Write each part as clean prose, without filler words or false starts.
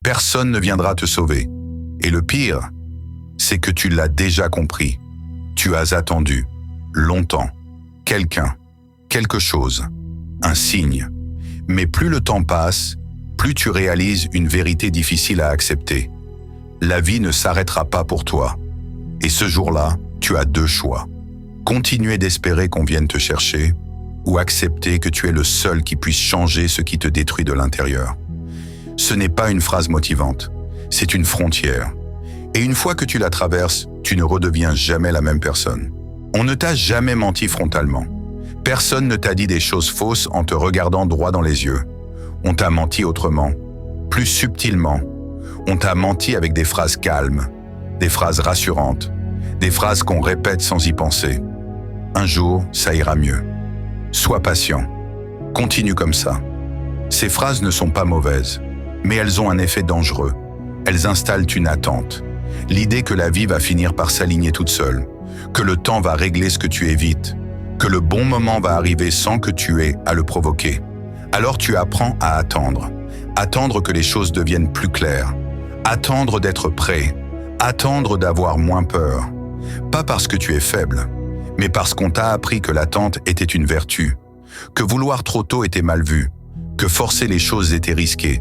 Personne ne viendra te sauver. Et le pire, c'est que tu l'as déjà compris. Tu as attendu, longtemps, quelqu'un, quelque chose, un signe. Mais plus le temps passe, plus tu réalises une vérité difficile à accepter. La vie ne s'arrêtera pas pour toi. Et ce jour-là, tu as deux choix. Continuer d'espérer qu'on vienne te chercher, ou accepter que tu es le seul qui puisse changer ce qui te détruit de l'intérieur. Ce n'est pas une phrase motivante, c'est une frontière. Et une fois que tu la traverses, tu ne redeviens jamais la même personne. On ne t'a jamais menti frontalement. Personne ne t'a dit des choses fausses en te regardant droit dans les yeux. On t'a menti autrement, plus subtilement. On t'a menti avec des phrases calmes, des phrases rassurantes, des phrases qu'on répète sans y penser. Un jour, ça ira mieux. Sois patient. Continue comme ça. Ces phrases ne sont pas mauvaises, mais elles ont un effet dangereux. Elles installent une attente. L'idée que la vie va finir par s'aligner toute seule, que le temps va régler ce que tu évites, que le bon moment va arriver sans que tu aies à le provoquer. Alors tu apprends à attendre. Attendre que les choses deviennent plus claires. Attendre d'être prêt. Attendre d'avoir moins peur. Pas parce que tu es faible, mais parce qu'on t'a appris que l'attente était une vertu, que vouloir trop tôt était mal vu, que forcer les choses était risqué.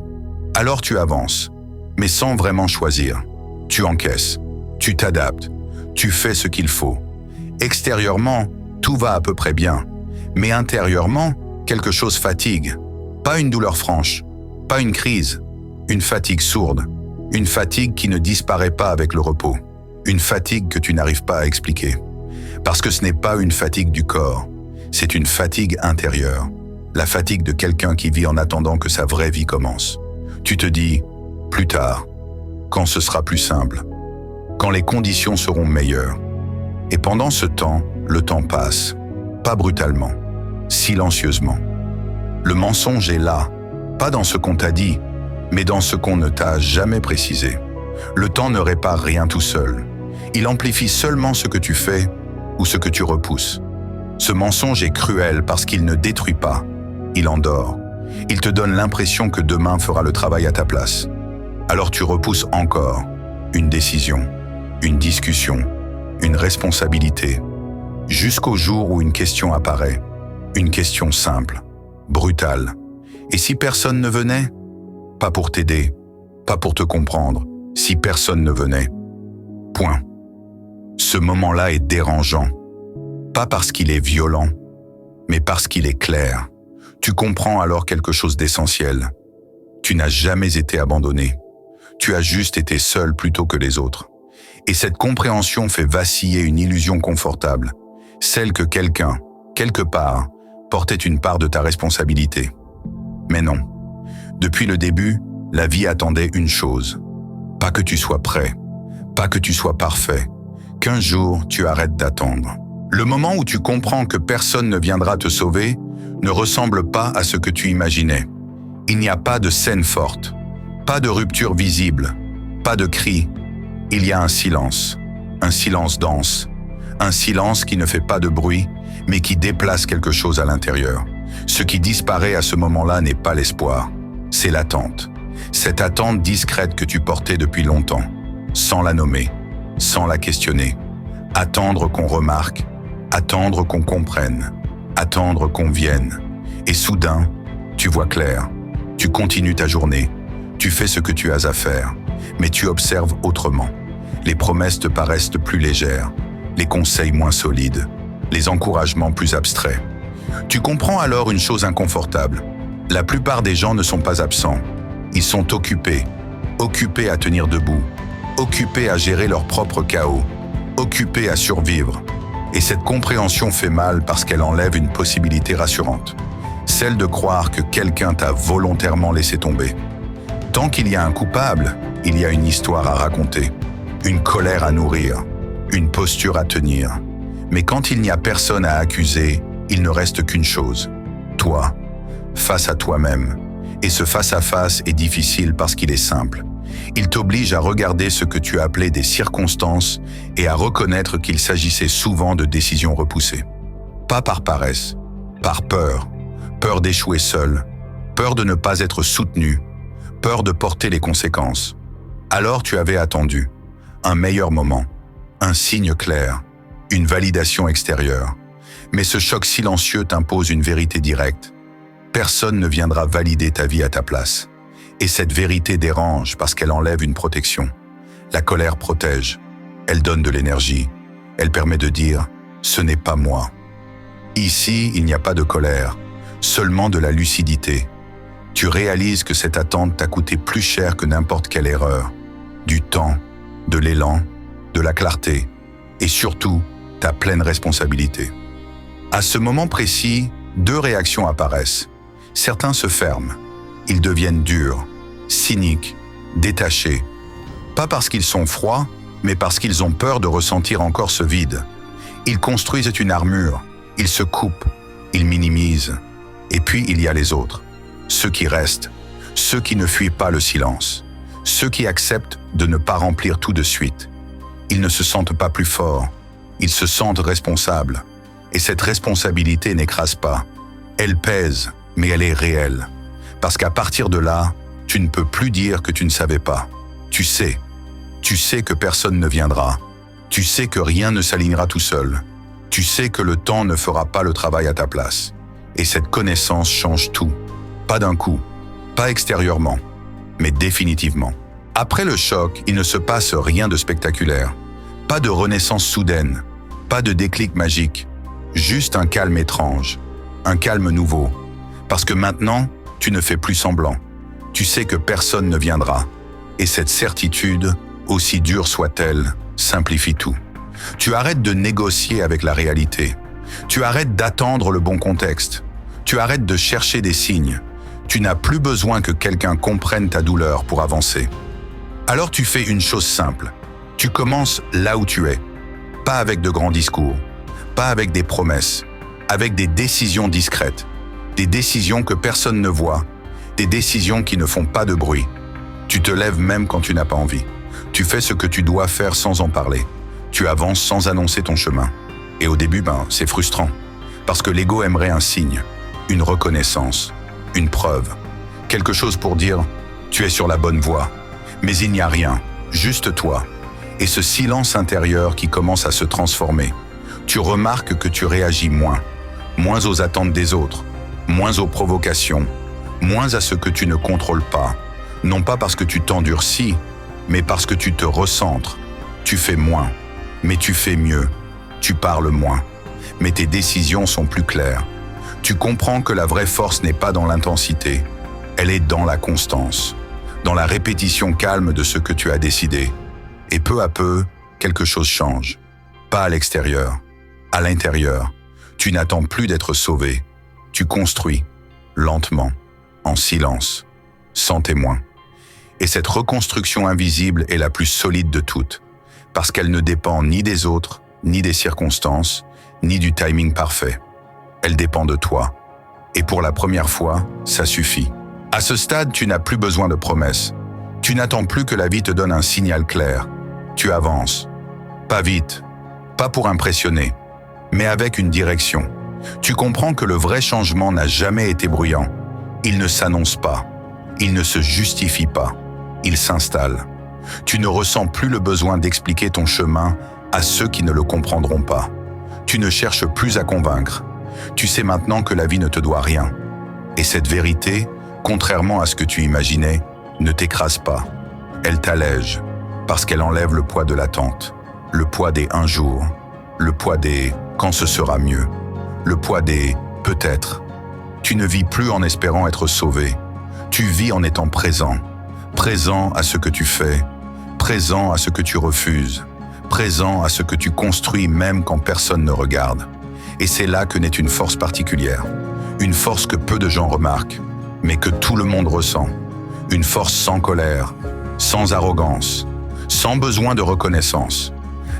Alors tu avances, mais sans vraiment choisir. Tu encaisses, tu t'adaptes, tu fais ce qu'il faut. Extérieurement, tout va à peu près bien, mais intérieurement, quelque chose fatigue. Pas une douleur franche, pas une crise, une fatigue sourde, une fatigue qui ne disparaît pas avec le repos, une fatigue que tu n'arrives pas à expliquer. Parce que ce n'est pas une fatigue du corps, c'est une fatigue intérieure, la fatigue de quelqu'un qui vit en attendant que sa vraie vie commence. Tu te dis, plus tard, quand ce sera plus simple, quand les conditions seront meilleures. Et pendant ce temps, le temps passe, pas brutalement, silencieusement. Le mensonge est là, pas dans ce qu'on t'a dit, mais dans ce qu'on ne t'a jamais précisé. Le temps ne répare rien tout seul. Il amplifie seulement ce que tu fais ou ce que tu repousses. Ce mensonge est cruel parce qu'il ne détruit pas, il endort. Il te donne l'impression que demain fera le travail à ta place. Alors tu repousses encore une décision, une discussion, une responsabilité, jusqu'au jour où une question apparaît, une question simple, brutale. Et si personne ne venait? Pas pour t'aider, pas pour te comprendre, si personne ne venait. Point. Ce moment-là est dérangeant, pas parce qu'il est violent, mais parce qu'il est clair. Tu comprends alors quelque chose d'essentiel. Tu n'as jamais été abandonné. Tu as juste été seul plutôt que les autres. Et cette compréhension fait vaciller une illusion confortable, celle que quelqu'un, quelque part, portait une part de ta responsabilité. Mais non. Depuis le début, la vie attendait une chose. Pas que tu sois prêt, pas que tu sois parfait, qu'un jour tu arrêtes d'attendre. Le moment où tu comprends que personne ne viendra te sauver ne ressemble pas à ce que tu imaginais. Il n'y a pas de scène forte, pas de rupture visible, pas de cri. Il y a un silence dense, un silence qui ne fait pas de bruit, mais qui déplace quelque chose à l'intérieur. Ce qui disparaît à ce moment-là n'est pas l'espoir, c'est l'attente. Cette attente discrète que tu portais depuis longtemps, sans la nommer, sans la questionner. Attendre qu'on remarque, attendre qu'on comprenne, attendre qu'on vienne. Et soudain, tu vois clair. Tu continues ta journée, tu fais ce que tu as à faire, mais tu observes autrement. Les promesses te paraissent plus légères, les conseils moins solides, les encouragements plus abstraits. Tu comprends alors une chose inconfortable. La plupart des gens ne sont pas absents. Ils sont occupés à tenir debout, occupés à gérer leur propre chaos, occupés à survivre. Et cette compréhension fait mal parce qu'elle enlève une possibilité rassurante, celle de croire que quelqu'un t'a volontairement laissé tomber. Tant qu'il y a un coupable, il y a une histoire à raconter, une colère à nourrir, une posture à tenir. Mais quand il n'y a personne à accuser, il ne reste qu'une chose, toi, face à toi-même. Et ce face-à-face est difficile parce qu'il est simple. Il t'oblige à regarder ce que tu appelais des circonstances et à reconnaître qu'il s'agissait souvent de décisions repoussées. Pas par paresse, par peur. Peur d'échouer seul, peur de ne pas être soutenu, peur de porter les conséquences. Alors tu avais attendu un meilleur moment, un signe clair, une validation extérieure. Mais ce choc silencieux t'impose une vérité directe. Personne ne viendra valider ta vie à ta place. Et cette vérité dérange parce qu'elle enlève une protection. La colère protège, elle donne de l'énergie, elle permet de dire « ce n'est pas moi ». Ici, il n'y a pas de colère, seulement de la lucidité. Tu réalises que cette attente t'a coûté plus cher que n'importe quelle erreur. Du temps, de l'élan, de la clarté et surtout ta pleine responsabilité. À ce moment précis, deux réactions apparaissent. Certains se ferment, ils deviennent durs, cyniques, détachés. Pas parce qu'ils sont froids, mais parce qu'ils ont peur de ressentir encore ce vide. Ils construisent une armure, ils se coupent, ils minimisent. Et puis il y a les autres, ceux qui restent, ceux qui ne fuient pas le silence, ceux qui acceptent de ne pas remplir tout de suite. Ils ne se sentent pas plus forts, ils se sentent responsables. Et cette responsabilité n'écrase pas. Elle pèse, mais elle est réelle. Parce qu'à partir de là, tu ne peux plus dire que tu ne savais pas. Tu sais que personne ne viendra. Tu sais que rien ne s'alignera tout seul. Tu sais que le temps ne fera pas le travail à ta place. Et cette connaissance change tout. Pas d'un coup, pas extérieurement, mais définitivement. Après le choc, il ne se passe rien de spectaculaire. Pas de renaissance soudaine, pas de déclic magique. Juste un calme étrange, un calme nouveau. Parce que maintenant, tu ne fais plus semblant. Tu sais que personne ne viendra. Et cette certitude, aussi dure soit-elle, simplifie tout. Tu arrêtes de négocier avec la réalité. Tu arrêtes d'attendre le bon contexte. Tu arrêtes de chercher des signes. Tu n'as plus besoin que quelqu'un comprenne ta douleur pour avancer. Alors tu fais une chose simple. Tu commences là où tu es. Pas avec de grands discours. Pas avec des promesses. Avec des décisions discrètes. Des décisions que personne ne voit. Des décisions qui ne font pas de bruit. Tu te lèves même quand tu n'as pas envie. Tu fais ce que tu dois faire sans en parler. Tu avances sans annoncer ton chemin. Et au début, c'est frustrant. Parce que l'ego aimerait un signe, une reconnaissance, une preuve. Quelque chose pour dire « tu es sur la bonne voie ». Mais il n'y a rien, juste toi. Et ce silence intérieur qui commence à se transformer. Tu remarques que tu réagis moins aux attentes des autres, moins aux provocations, moins à ce que tu ne contrôles pas. Non pas parce que tu t'endurcis, mais parce que tu te recentres. Tu fais moins, mais tu fais mieux. Tu parles moins, mais tes décisions sont plus claires. Tu comprends que la vraie force n'est pas dans l'intensité, elle est dans la constance, dans la répétition calme de ce que tu as décidé. Et peu à peu, quelque chose change. Pas à l'extérieur, à l'intérieur. Tu n'attends plus d'être sauvé. Tu construis, lentement, en silence, sans témoin. Et cette reconstruction invisible est la plus solide de toutes, parce qu'elle ne dépend ni des autres, ni des circonstances, ni du timing parfait. Elle dépend de toi. Et pour la première fois, ça suffit. À ce stade, tu n'as plus besoin de promesses. Tu n'attends plus que la vie te donne un signal clair. Tu avances. Pas vite, pas pour impressionner, mais avec une direction. Tu comprends que le vrai changement n'a jamais été bruyant. Il ne s'annonce pas. Il ne se justifie pas. Il s'installe. Tu ne ressens plus le besoin d'expliquer ton chemin à ceux qui ne le comprendront pas. Tu ne cherches plus à convaincre. Tu sais maintenant que la vie ne te doit rien. Et cette vérité, contrairement à ce que tu imaginais, ne t'écrase pas. Elle t'allège, parce qu'elle enlève le poids de l'attente, le poids des un jour, le poids des quand ce sera mieux, le poids des peut-être. Tu ne vis plus en espérant être sauvé. Tu vis en étant présent, présent à ce que tu fais, présent à ce que tu refuses, présent à ce que tu construis même quand personne ne regarde. Et c'est là que naît une force particulière, une force que peu de gens remarquent, mais que tout le monde ressent. Une force sans colère, sans arrogance, sans besoin de reconnaissance.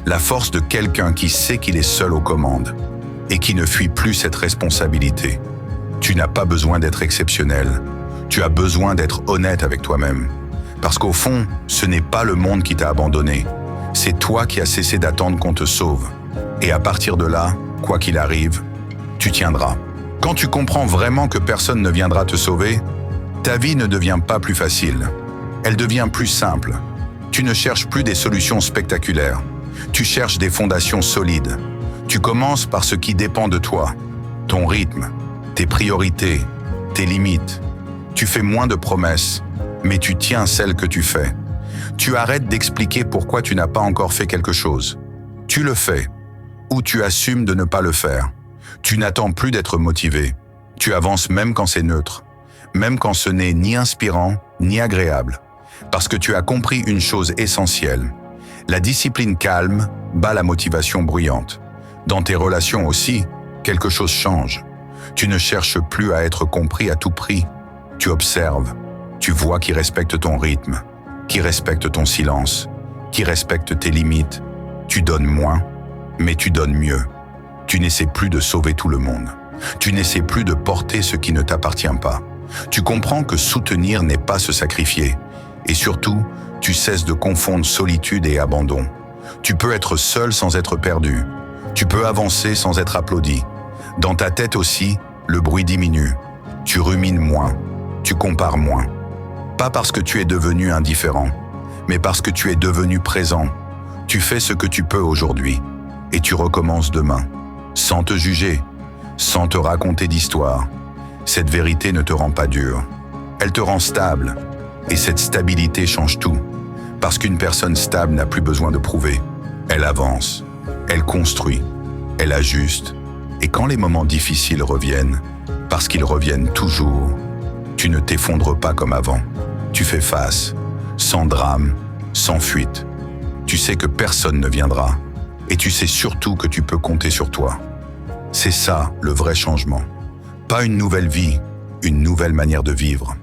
La force de quelqu'un qui sait qu'il est seul aux commandes et qui ne fuit plus cette responsabilité. Tu n'as pas besoin d'être exceptionnel. Tu as besoin d'être honnête avec toi-même. Parce qu'au fond, ce n'est pas le monde qui t'a abandonné. C'est toi qui as cessé d'attendre qu'on te sauve. Et à partir de là, quoi qu'il arrive, tu tiendras. Quand tu comprends vraiment que personne ne viendra te sauver, Ta vie ne devient pas plus facile. Elle devient plus simple. Tu ne cherches plus des solutions spectaculaires. Tu cherches des fondations solides. Tu commences par ce qui dépend de toi. Ton rythme, tes priorités, tes limites. Tu fais moins de promesses, mais tu tiens celles que tu fais. Tu arrêtes d'expliquer pourquoi tu n'as pas encore fait quelque chose. Tu le fais, ou tu assumes de ne pas le faire. Tu n'attends plus d'être motivé. Tu avances même quand c'est neutre, même quand ce n'est ni inspirant, ni agréable. Parce que tu as compris une chose essentielle. La discipline calme bat la motivation bruyante. Dans tes relations aussi, quelque chose change. Tu ne cherches plus à être compris à tout prix. Tu observes. Tu vois qui respecte ton rythme, qui respecte ton silence, qui respecte tes limites. Tu donnes moins, mais tu donnes mieux. Tu n'essaies plus de sauver tout le monde. Tu n'essaies plus de porter ce qui ne t'appartient pas. Tu comprends que soutenir n'est pas se sacrifier. Et surtout, tu cesses de confondre solitude et abandon. Tu peux être seul sans être perdu. Tu peux avancer sans être applaudi. Dans ta tête aussi, le bruit diminue. Tu rumines moins. Tu compares moins. Pas parce que tu es devenu indifférent, mais parce que tu es devenu présent. Tu fais ce que tu peux aujourd'hui, et tu recommences demain, sans te juger, sans te raconter d'histoire. Cette vérité ne te rend pas dur, elle te rend stable, et cette stabilité change tout, parce qu'une personne stable n'a plus besoin de prouver. Elle avance, elle construit, elle ajuste, et quand les moments difficiles reviennent, parce qu'ils reviennent toujours, tu ne t'effondres pas comme avant. Tu fais face, sans drame, sans fuite. Tu sais que personne ne viendra, et tu sais surtout que tu peux compter sur toi. C'est ça le vrai changement. Pas une nouvelle vie, une nouvelle manière de vivre.